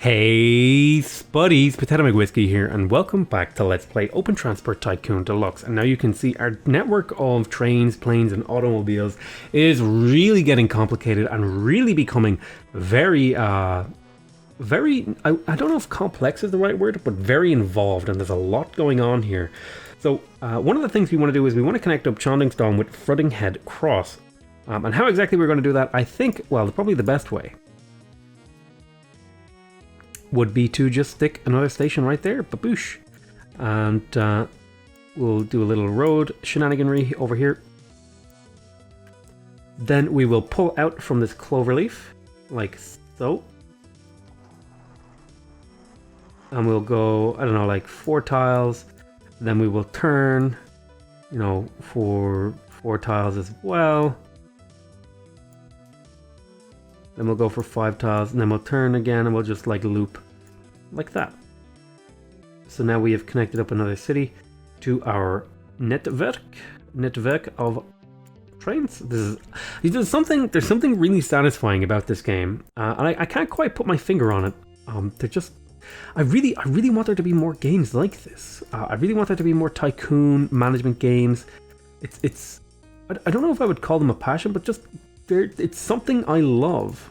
Hey spuddies, PotatoMcWhiskey here, and welcome back to Let's Play Open Transport Tycoon Deluxe. And now you can see our network of trains, planes, and automobiles is really getting complicated and really becoming very, I don't know if complex is the right word, but very involved, and there's a lot going on here. So one of the things we want to do is we want to connect up Chondingstone with Fruddinghead Cross. And how exactly we're going to do that, I think, well, probably the best way would be to just stick another station right there, baboosh. And we'll do a little road shenaniganry over here. Then we will pull out from this cloverleaf, like so. And we'll go, I don't know, like 4 tiles. Then we will turn, you know, for 4 tiles as well. Then we'll go for 5 tiles, and then we'll turn again, and we'll just like loop like that. So now we have connected up another city to our netwerk of trains. There's something really satisfying about this game, and I can't quite put my finger on it. I really want there to be more games like this. I really want there to be more tycoon management games. I don't know if I would call them a passion, but just it's something I love.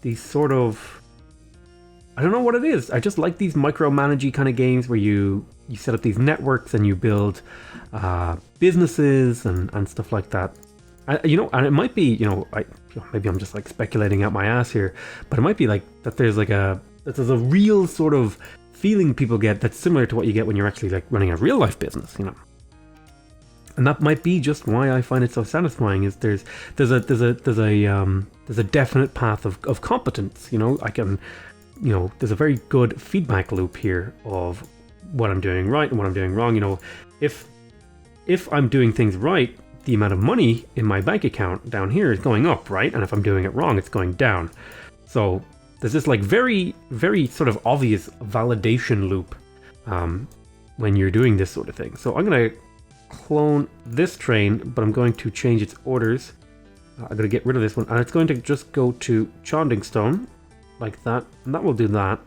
These sort of, I don't know what it is. I just like these micromanagey kind of games where you set up these networks and you build businesses and stuff like that. And it might be, maybe I'm just like speculating out my ass here, but it might be like that there's a real sort of feeling people get that's similar to what you get when you're actually like running a real life business, And that might be just why I find it so satisfying. Is there's a definite path of competence. There's a very good feedback loop here of what I'm doing right and what I'm doing wrong. If I'm doing things right, the amount of money in my bank account down here is going up, right? And if I'm doing it wrong, it's going down. So there's this like very, very sort of obvious validation loop when you're doing this sort of thing. So I'm gonna clone this train, but I'm going to change its orders. I'm going to get rid of this one, and it's going to just go to Chondingstone, like that, and that will do that.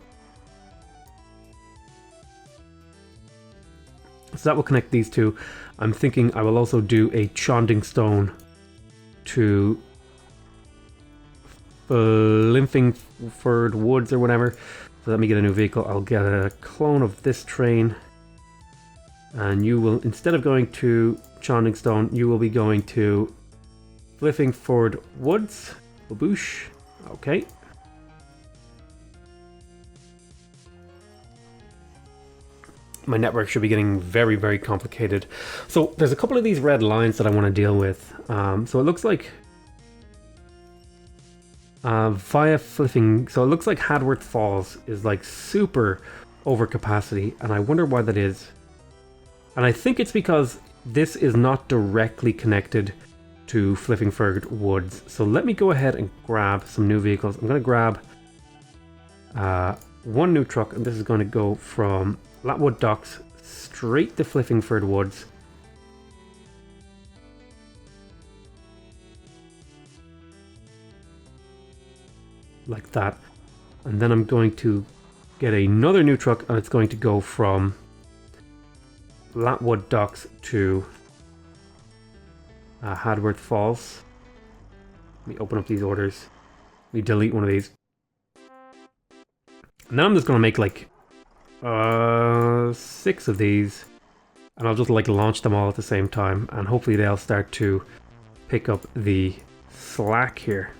So that will connect these two. I'm thinking I will also do a Chondingstone to Limpingford Woods or whatever. So let me get a new vehicle. I'll get a clone of this train. And you will, instead of going to Chondingstone, you will be going to Limpingford Woods. Baboosh. Okay. My network should be getting very, very complicated. So there's a couple of these red lines that I want to deal with. So it looks like via flipping. So it looks like Hadworth Falls is like super over capacity, and I wonder why that is. And I think it's because this is not directly connected to Limpingford Woods. So let me go ahead and grab some new vehicles. I'm going to grab one new truck, and this is going to go from Latwood Docks straight to Limpingford Woods. Like that. And then I'm going to get another new truck, and it's going to go from Latwood Docks to Hadworth Falls. Let me open up these orders. Let me delete one of these. And then I'm just going to make like 6 of these, and I'll just like launch them all at the same time, and hopefully they'll start to pick up the slack here.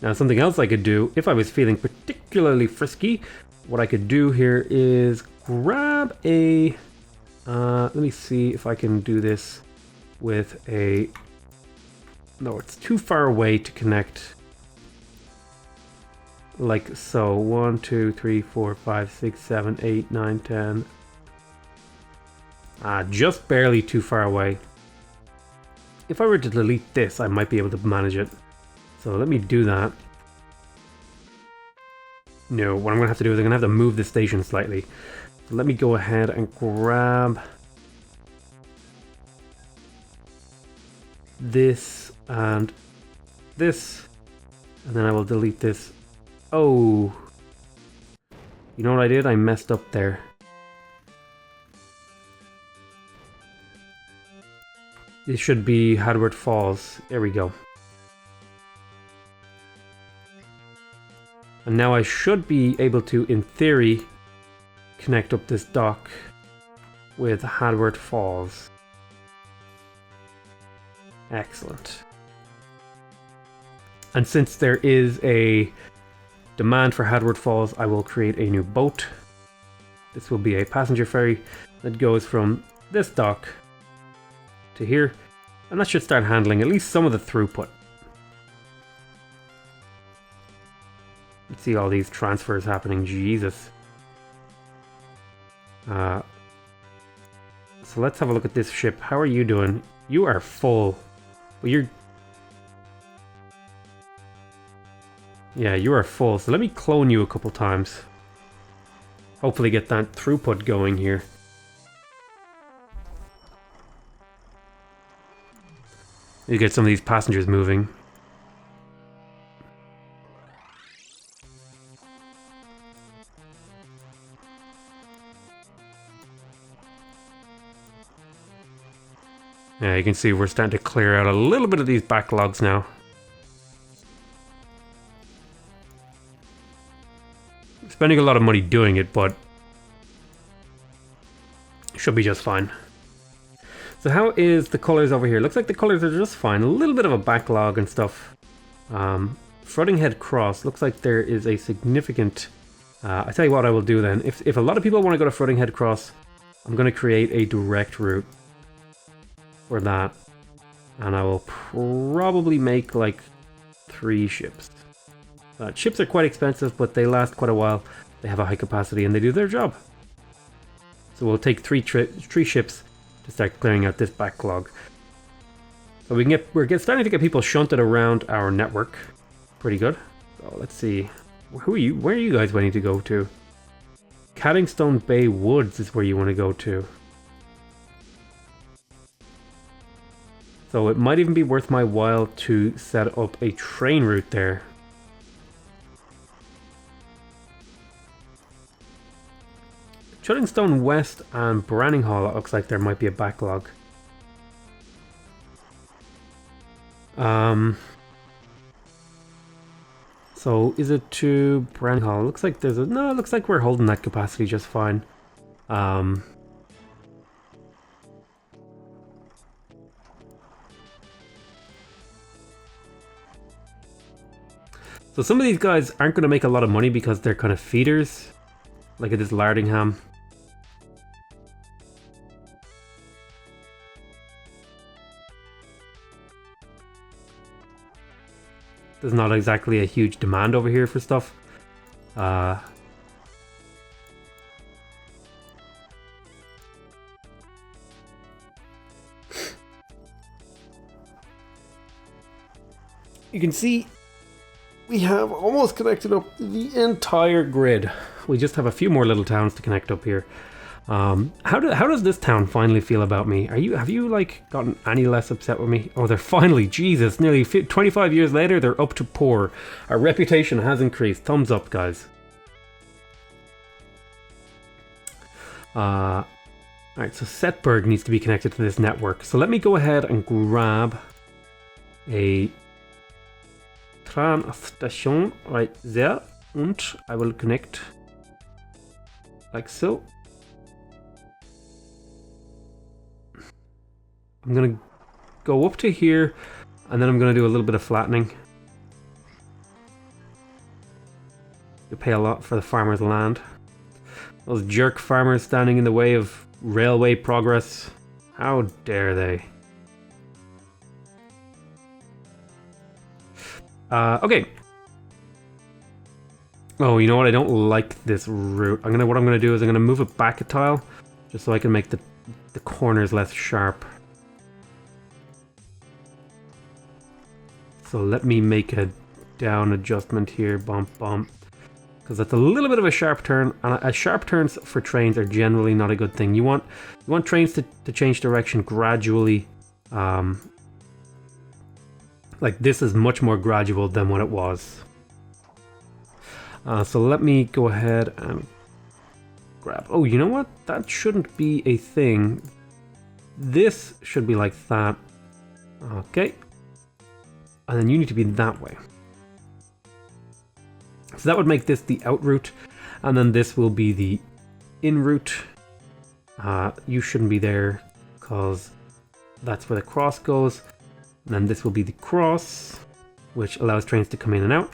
Now something else I could do, if I was feeling particularly frisky, what I could do here is grab a, let me see if I can do this with a, no, it's too far away to connect. Like so, 1, 2, 3, 4, 5, 6, 7, 8, 9, 10. Just barely too far away. If I were to delete this, I might be able to manage it. So let me do that. No, what I'm going to have to do is I'm going to have to move the station slightly. So let me go ahead and grab this and this And then I will delete this. Oh. You know what I did? I messed up there. This should be Hadworth Falls. There we go. And now I should be able to, in theory, connect up this dock with Hadworth Falls. Excellent. And since there is a demand for Hadworth Falls, I will create a new boat. This will be a passenger ferry that goes from this dock to here, and that should start handling at least some of the throughput. Let's see all these transfers happening, Jesus. So let's have a look at this ship. How are you doing? You are full. Well, you're... Yeah, you are full. So let me clone you a couple times. Hopefully get that throughput going here. You get some of these passengers moving. Yeah, you can see we're starting to clear out a little bit of these backlogs now. Spending a lot of money doing it, but should be just fine. So how is the colors over here? Looks like the colors are just fine. A little bit of a backlog and stuff. Frottinghead Cross. Looks like there is a significant... I tell you what I will do then. If a lot of people want to go to Frottinghead Cross, I'm going to create a direct route for that. And I will probably make like 3 ships. Ships are quite expensive, but they last quite a while. They have a high capacity and they do their job. So we'll take 3 ships to start clearing out this backlog. So we're starting to get people shunted around our network. Pretty good. So let's see. Where are you guys wanting to go to? Caddingstone Bay Woods is where you want to go to. So it might even be worth my while to set up a train route there. Chuddingstone West and Branninghall, it looks like there might be a backlog. So is it to Branninghall? It looks like there's a... No, it looks like we're holding that capacity just fine. So some of these guys aren't going to make a lot of money because they're kind of feeders. Like at this Lardingham. There's not exactly a huge demand over here for stuff. You can see we have almost connected up the entire grid. We just have a few more little towns to connect up here. How does this town finally feel about me? Have you like gotten any less upset with me? Oh, they're finally, Jesus, nearly 25 years later, they're up to par. Our reputation has increased. Thumbs up, guys. Alright, so Setburg needs to be connected to this network. So let me go ahead and grab a Transtation right there, and I will connect like so. I'm gonna go up to here, and then I'm gonna do a little bit of flattening. You pay a lot for the farmer's land. Those jerk farmers standing in the way of railway progress. How dare they? Okay. Oh, you know what? I don't like this route. What I'm gonna do is I'm gonna move it back a tile, just so I can make the corners less sharp. So let me make a down adjustment here, bump, bump, because that's a little bit of a sharp turn, and sharp turns for trains are generally not a good thing. You want trains to change direction gradually. Like, this is much more gradual than what it was. So let me go ahead and grab... Oh, you know what? That shouldn't be a thing. This should be like that. Okay. And then you need to be that way. So that would make this the out route, and then this will be the in route. You shouldn't be there because that's where the cross goes. And then this will be the cross, which allows trains to come in and out.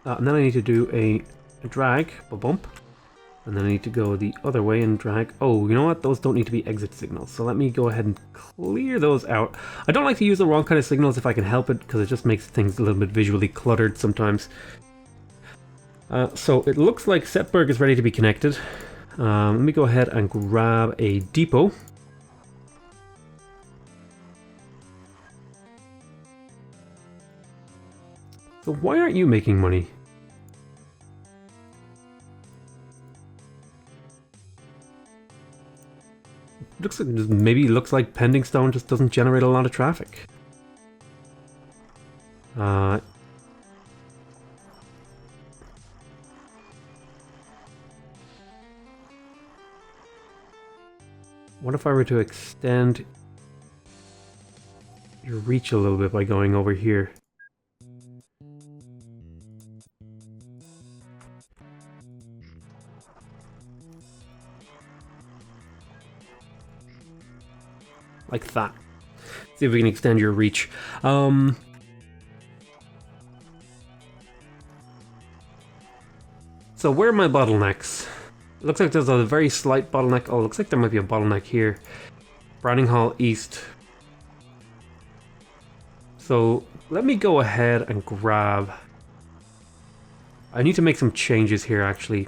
And then I need to do a drag, a bump. And then I need to go the other way and drag. Oh, you know what? Those don't need to be exit signals. So let me go ahead and clear those out. I don't like to use the wrong kind of signals if I can help it, because it just makes things a little bit visually cluttered sometimes. So it looks like Setburg is ready to be connected. Let me go ahead and grab a depot. So why aren't you making money? Looks like, maybe it looks like Pending Stone just doesn't generate a lot of traffic. What if I were to extend your reach a little bit by going over here? Like that. See if we can extend your reach. So where are my bottlenecks? It looks like there's a very slight bottleneck. Oh, it looks like there might be a bottleneck here. Browning Hall East. So let me go ahead and grab... I need to make some changes here, actually.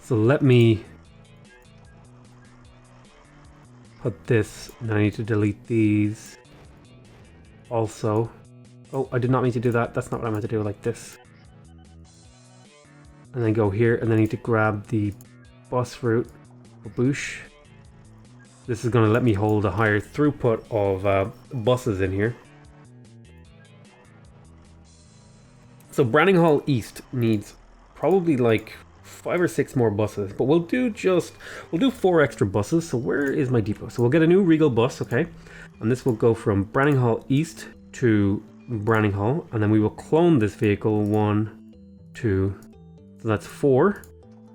So let me put this, and I need to delete these also. Oh, I did not mean to do that. That's not what I meant to do, like this. And then go here, and then I need to grab the bus route, boosh. This is going to let me hold a higher throughput of buses in here. So Browning Hall East needs probably like 5 or 6 more buses, but we'll do 4 extra buses. So where is my depot? So we'll get a new Regal bus, okay? And this will go from Browning Hall East to Browning Hall, and then we will clone this vehicle 1, 2, so that's 4.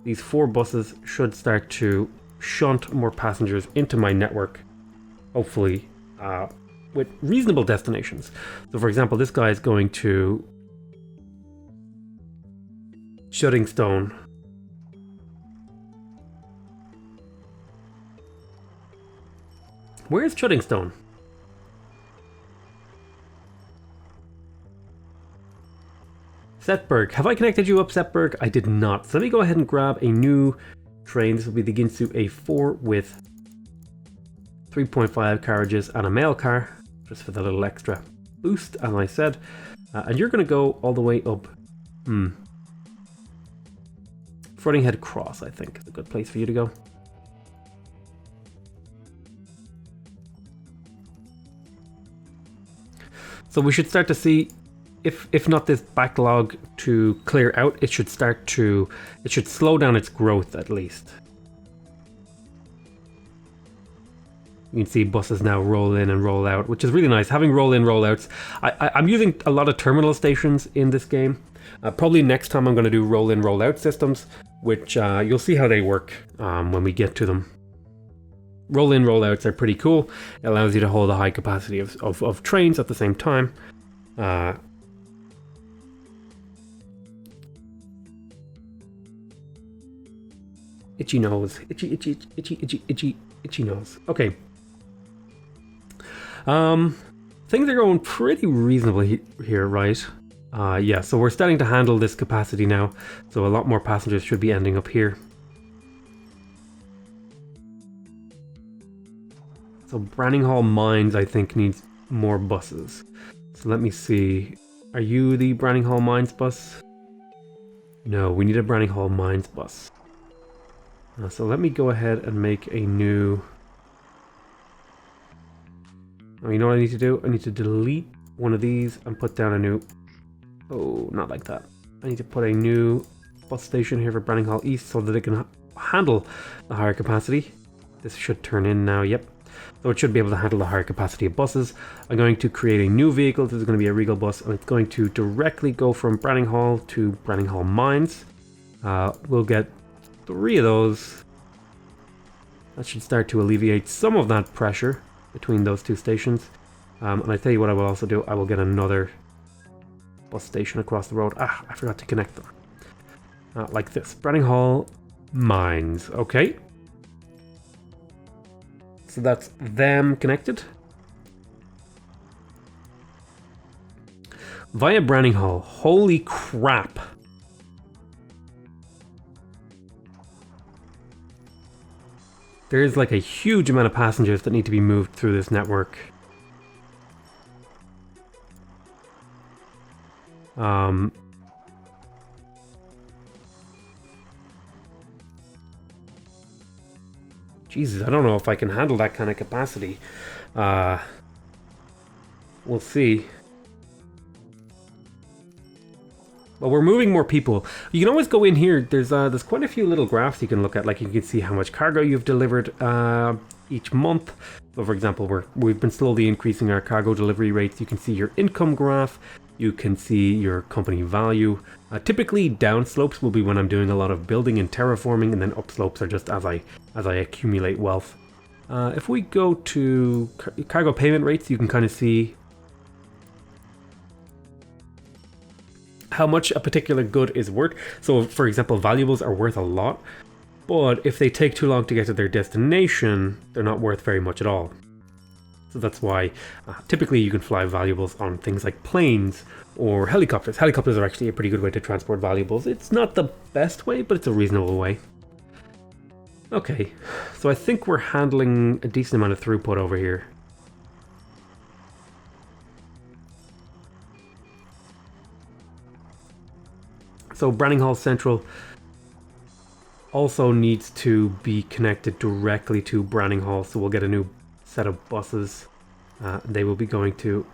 These 4 buses should start to shunt more passengers into my network, hopefully with reasonable destinations. So for example, this guy is going to Shutting Stone. Where is Shutting Stone? Setburg. Have I connected you up, Setburg? I did not. So let me go ahead and grab a new train. This will be the Ginsu A4 with 3.5 carriages and a mail car, just for the little extra boost, as I said. And you're going to go all the way up. Frontinghead Cross, I think, is a good place for you to go. So we should start to see, if not this backlog to clear out, it should slow down its growth at least. You can see buses now roll in and roll out, which is really nice. Having roll in, roll outs. I'm using a lot of terminal stations in this game. Probably next time I'm going to do roll in, roll out systems, which you'll see how they work when we get to them. Roll in, roll outs are pretty cool. It allows you to hold a high capacity of trains at the same time. Itchy nose. Itchy nose. Okay. Things are going pretty reasonably here, right? Yeah, so we're starting to handle this capacity now. So a lot more passengers should be ending up here. So Browning Hall Mines, I think, needs more buses. So let me see. Are you the Browning Hall Mines bus? No, we need a Browning Hall Mines bus. So let me go ahead and make a new... Oh, you know what I need to do? I need to delete one of these and put down a new... Oh, not like that. I need to put a new bus station here for Browning Hall East so that it can handle the higher capacity. This should turn in now, yep. So it should be able to handle the higher capacity of buses. I'm going to create a new vehicle. This is going to be a Regal bus, and it's going to directly go from Browning Hall to Browning Hall Mines. We'll get 3 of those. That should start to alleviate some of that pressure between those 2 stations. And I tell you what I will also do. I will get another bus station across the road. Ah, I forgot to connect them. Like this. Browning Hall Mines. Okay. So that's them connected. Via Browning Hall. Holy crap. There's like a huge amount of passengers that need to be moved through this network. Jesus, I don't know if I can handle that kind of capacity. We'll see. But we're moving more people. You can always go in here. There's quite a few little graphs you can look at. Like you can see how much cargo you've delivered each month. So for example, we've been slowly increasing our cargo delivery rates. You can see your income graph. You can see your company value. Typically downslopes will be when I'm doing a lot of building and terraforming, and then upslopes are just as I accumulate wealth. If we go to cargo payment rates, you can kind of see how much a particular good is worth. So for example, valuables are worth a lot, but if they take too long to get to their destination, they're not worth very much at all. So that's why typically you can fly valuables on things like planes or helicopters. Helicopters are actually a pretty good way to transport valuables. It's not the best way, but it's a reasonable way. Okay, so I think we're handling a decent amount of throughput over here. So Browning Hall Central also needs to be connected directly to Browning Hall, so we'll get a new set of buses. They will be going to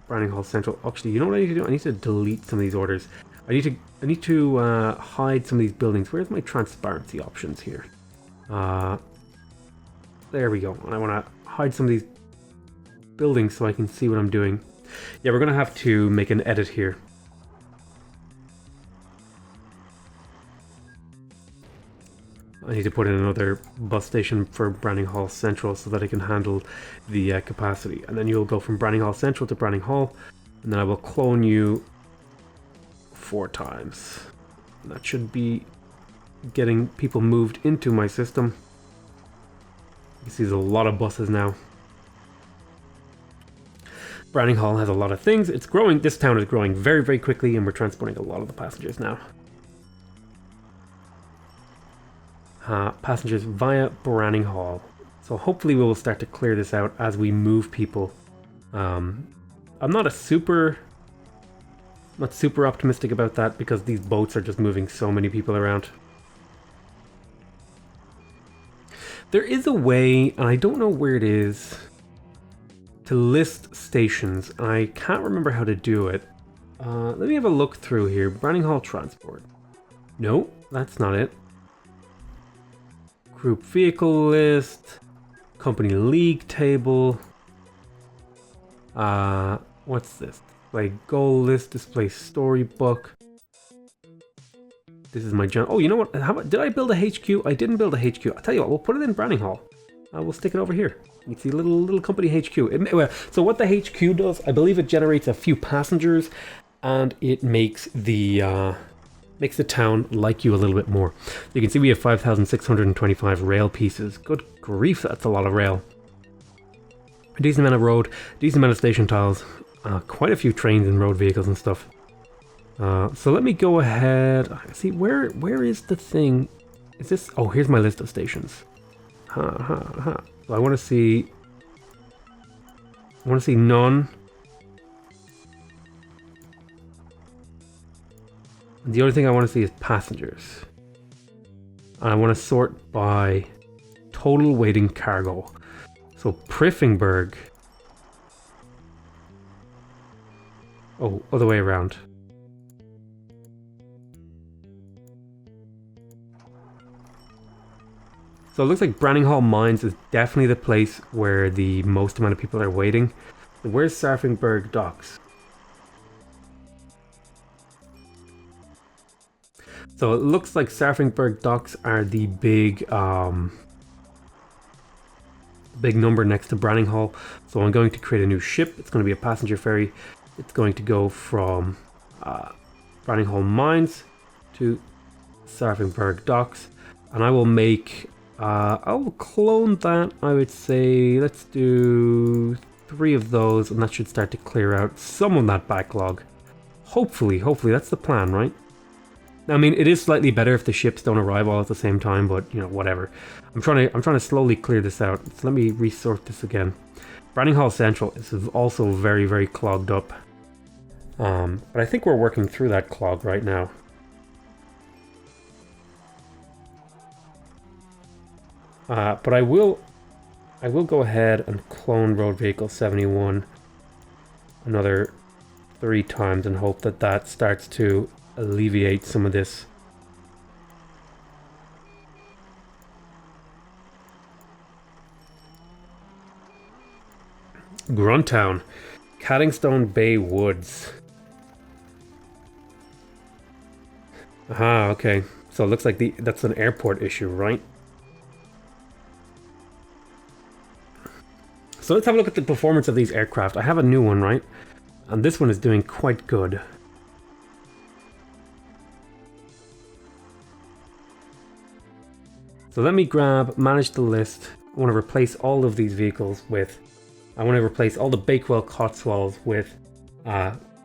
Browning Hall Central. Actually, you know what I need to do? I need to delete some of these orders. I need to hide some of these buildings. Where's my transparency options here? There we go. And I want to hide some of these buildings so I can see what I'm doing. Yeah, we're going to have to make an edit here. I need to put in another bus station for Browning Hall Central so that I can handle the capacity. And then you'll go from Browning Hall Central to Browning Hall, and then I will clone you 4 times. And that should be getting people moved into my system. You see there's a lot of buses now. Browning Hall has a lot of things. It's growing. This town is growing very, very quickly, and we're transporting a lot of the passengers now. Passengers via Browning Hall. So hopefully we will start to clear this out as we move people. I'm not super optimistic about that because these boats are just moving so many people around. There is a way, and I don't know where it is, to list stations. I can't remember how to do it. Let me have a look through here. Browning Hall Transport. No, that's not it. Group vehicle list, company league table. What's this? Display goal list, display storybook. This is my general. Oh, you know what? Did I build a HQ? I didn't build a HQ. I'll tell you what, we'll put it in Browning Hall. We'll stick it over here. You can see little company HQ. So what the HQ does, I believe it generates a few passengers, and it makes the town like you a little bit more. You can see we have 5,625 rail pieces. Good grief, that's a lot of rail. A decent amount of road, decent amount of station tiles, quite a few trains and road vehicles and stuff. So let me go ahead. See, where is the thing? Is this? Oh, here's my list of stations. So I want to see none. The only thing I want to see is passengers. And I want to sort by total waiting cargo. So Berg. Oh, other way around. So it looks like Branninghall Mines is definitely the place where the most amount of people are waiting. Where's Berg docks? So it looks like Berg docks are the big big number next to Branninghall. So I'm going to create a new ship. It's going to be a passenger ferry. It's going to go from Branninghall Mines to Berg docks. And I will make... I will clone that. I would say let's do 3 of those, and that should start to clear out some of that backlog. Hopefully that's the plan, right? I mean, it is slightly better if the ships don't arrive all at the same time, but you know, whatever. I'm trying to slowly clear this out. So let me resort this again. Branninghall Central is also very, very clogged up. But I think we're working through that clog right now. But I will go ahead and clone Road Vehicle 71 another 3 times and hope that that starts to alleviate some of this. Gruntown, Caddingstone Bay Woods. Aha, okay. So it looks like that's an airport issue, right? So let's have a look at the performance of these aircraft. I have a new one, right? And this one is doing quite good. So let me manage the list. I want to replace all of these vehicles with... I want to replace all the Bakewell Cotswolds with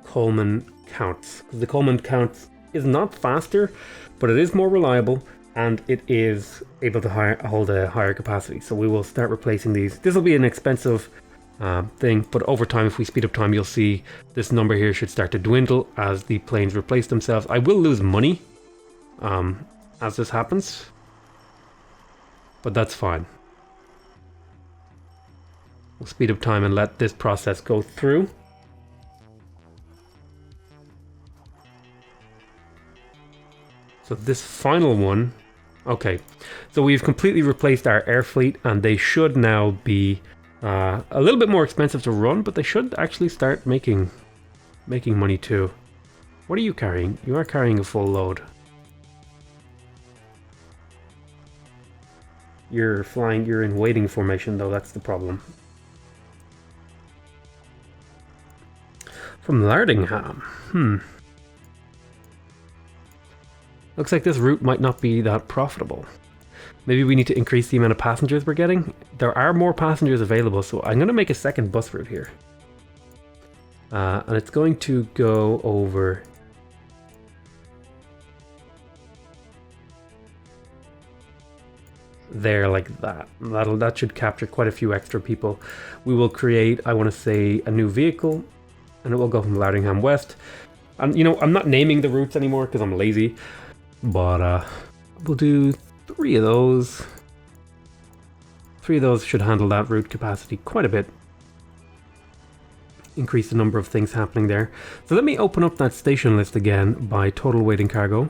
Coleman Counts. Because the Coleman Counts is not faster, but it is more reliable, and it is able to hold a higher capacity. So we will start replacing these. This will be an expensive thing, but over time, if we speed up time, you'll see this number here should start to dwindle as the planes replace themselves. I will lose money as this happens, but that's fine. We'll speed up time and let this process go through. So this final one, okay, so we've completely replaced our air fleet, and they should now be a little bit more expensive to run, but they should actually start making money too. What are you carrying? You are carrying a full load. You're in waiting formation though, that's the problem. From Lardingham, looks like this route might not be that profitable. Maybe we need to increase the amount of passengers we're getting. There are more passengers available, so I'm going to make a second bus route here. And it's going to go over... there like that. That should capture quite a few extra people. We will create, I want to say, a new vehicle, and it will go from Lardingham West. And you know, I'm not naming the routes anymore because I'm lazy, but we'll do 3 of those. 3 of those should handle that route capacity quite a bit. Increase the number of things happening there. So let me open up that station list again by total weight and cargo.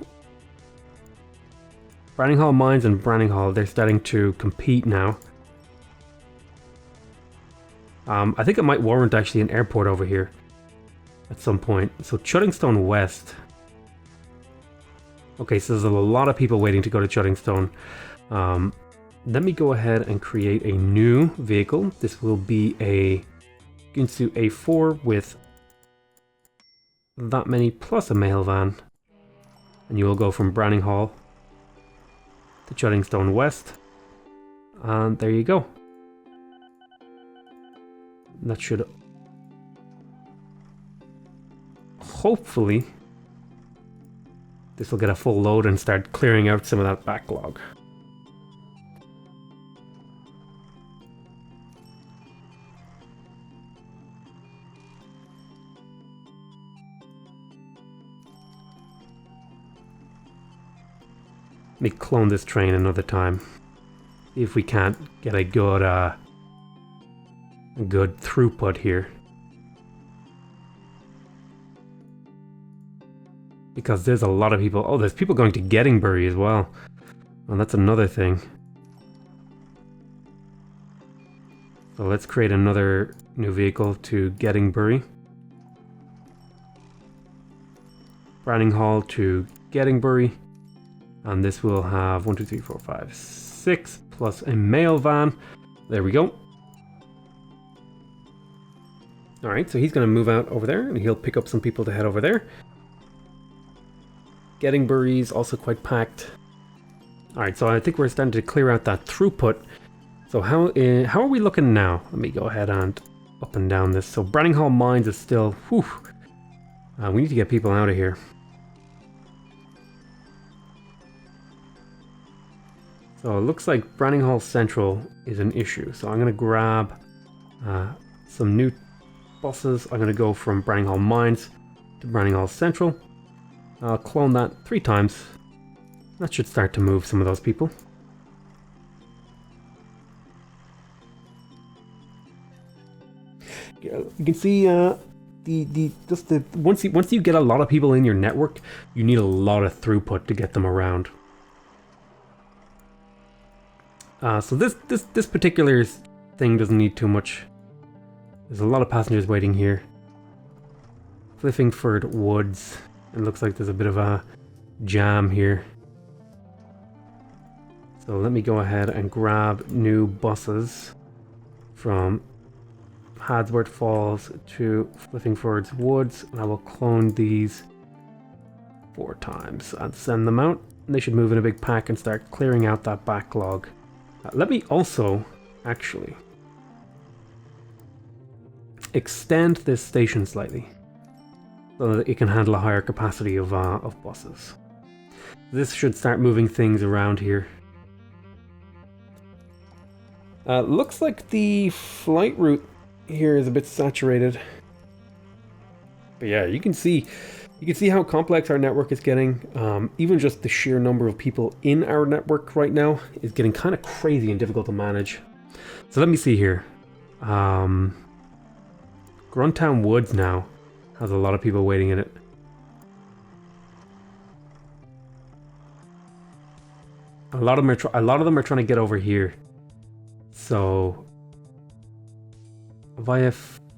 Branninghall Mines and Branninghall, they're starting to compete now. I think it might warrant actually an airport over here at some point. So Chuddingstone West. Okay, so there's a lot of people waiting to go to Chuddingstone. Let me go ahead and create a new vehicle. This will be a Ginsu A4 with that many plus a mail van. And you will go from Branninghall to Chuddingstone West. And there you go. That should hopefully this will get a full load and start clearing out some of that backlog. Let me clone this train another time. See if we can't get a good throughput here. Because there's a lot of people. Oh, there's people going to Gettysburg as well. Well, that's another thing. So let's create another new vehicle to Gettysburg. Browning Hall to Gettysburg. And this will have 1, 2, 3, 4, 5, 6 plus a mail van. There we go. Alright, so he's going to move out over there and he'll pick up some people to head over there. Gettysburg's also quite packed. Alright, so I think we're starting to clear out that throughput. So how are we looking now? Let me go ahead and up and down this. So Browning Hall Mines is still... Whew, we need to get people out of here. So it looks like Browning Hall Central is an issue. So I'm going to grab some new buses. I'm going to go from Browning Hall Mines to Browning Hall Central. I'll clone that 3 times. That should start to move some of those people. You can see once you get a lot of people in your network, you need a lot of throughput to get them around. So this particular thing doesn't need too much. There's a lot of passengers waiting here. Cliffingford Woods. It looks like there's a bit of a jam here. So let me go ahead and grab new buses from Hadsworth Falls to Cliffingford Woods, and I will clone these 4 times and send them out. They should move in a big pack and start clearing out that backlog. Let me also actually extend this station slightly so that it can handle a higher capacity of buses. This should start moving things around here. Looks like the flight route here is a bit saturated. But yeah, you can see how complex our network is getting. Even just the sheer number of people in our network right now is getting kind of crazy and difficult to manage. So let me see here. Gruntown Woods now has a lot of people waiting in it. A lot of them are trying to get over here. So via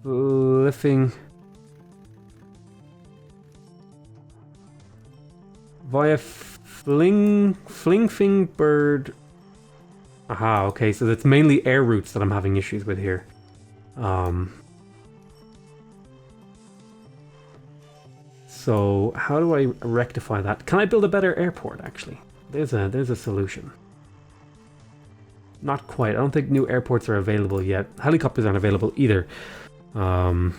Flingfingbird. Aha, okay, so it's mainly air routes that I'm having issues with here. So how do I rectify that? Can I build a better airport, actually? There's a solution. Not quite. I don't think new airports are available yet. Helicopters aren't available either. God,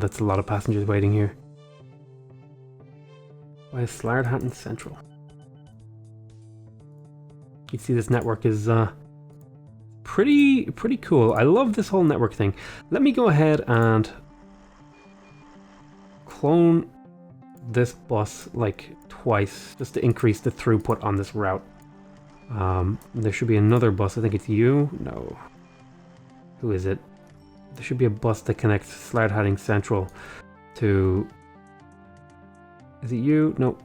that's a lot of passengers waiting here. Why is Slardhatton Central? You see this network is pretty cool. I love this whole network thing. Let me go ahead and clone this bus like twice just to increase the throughput on this route. There should be another bus. I think it's you. No. Who is it? There should be a bus that connects Slardhatting Central to... Is it you? No.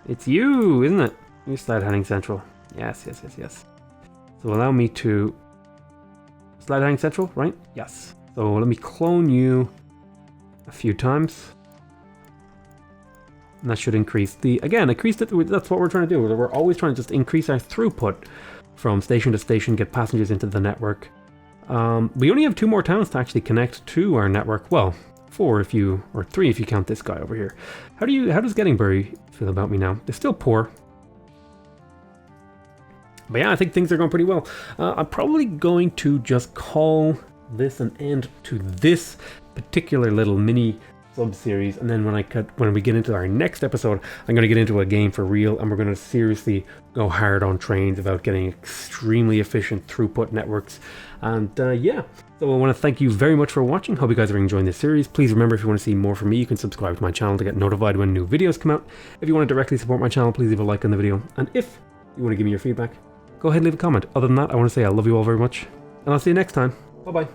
It's you, isn't it? You're Slardhatting Central. Yes. So allow me to... Slardhatting Central, right? Yes. So let me clone you a few times. And that should increase the... Again, increase it. That's what we're trying to do. We're always trying to just increase our throughput from station to station, get passengers into the network. We only have 2 more towns to actually connect to our network. Well, 4 if you... or 3 if you count this guy over here. How does Gettysburg feel about me now? They're still poor. But yeah, I think things are going pretty well. I'm probably going to just call this an end to this particular little mini sub-series, and then when we get into our next episode, I'm going to get into a game for real, and we're going to seriously go hard on trains about getting extremely efficient throughput networks. And yeah, so I want to thank you very much for watching. Hope you guys are enjoying this series. Please remember, if you want to see more from me, you can subscribe to my channel to get notified when new videos come out. If you want to directly support my channel, please leave a like on the video, and if you want to give me your feedback, go ahead and leave a comment. Other than that, I want to say I love you all very much, and I'll see you next time. Bye bye.